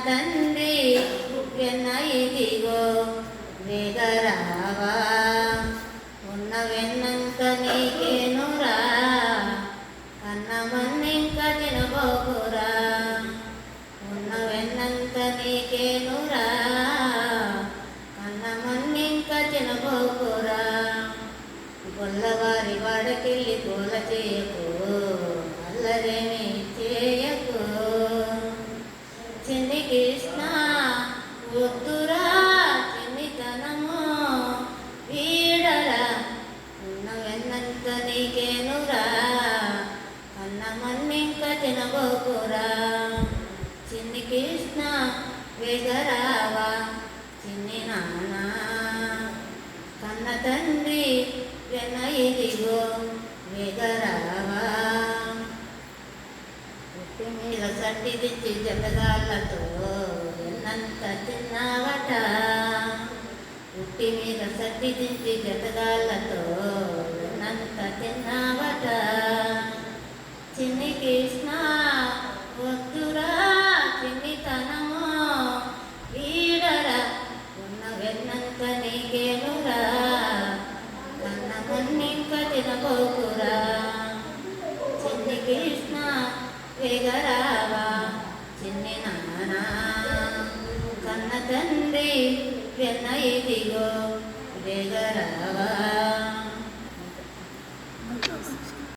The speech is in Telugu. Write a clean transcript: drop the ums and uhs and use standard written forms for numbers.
తండ్రి వెన్న ఇదిగో వేగరావా ఉన్న వెన్నంత నీకేనురా కన్నమన్నింక తినబోకురా ఉన్న వెన్నంత నీకేనురా కన్నమన్నింక తినబోకురా గొల్లవారి వాడకెళ్ళి గోల చేయకు అల్లరేమి చేయకు చిన్ని కృష్ణ వద్దురా చిన్నితనము వీడరా ఉన్న వెన్నంత నీకేనురా కన్నమన్నింక తినబోకురా చిన్ని కృష్ణ వేగరావా చిన్ని నాన్న కన్న తండ్రి వెన్న ఇదిగో వేగరావా ఉట్టి మీద సట్టి తెచ్చి జగదాలతో ఎన్నంత తిన్నావట ఉట్టి మీద సట్టి తెచ్చి జగదాలతో ఎన్నంత తిన్నావట చిన్ని కృష్ణ వద్దురా చిన్నితనము వీడరా ఉన్న వెన్నంత నీకేనురా కన్నమన్నింక తినబోకురా చిన్ని కృష్ణ వేగరావా చిన్ని నాన్న కన్న తండ్రి వెన్న ఇదిగో వేగరావా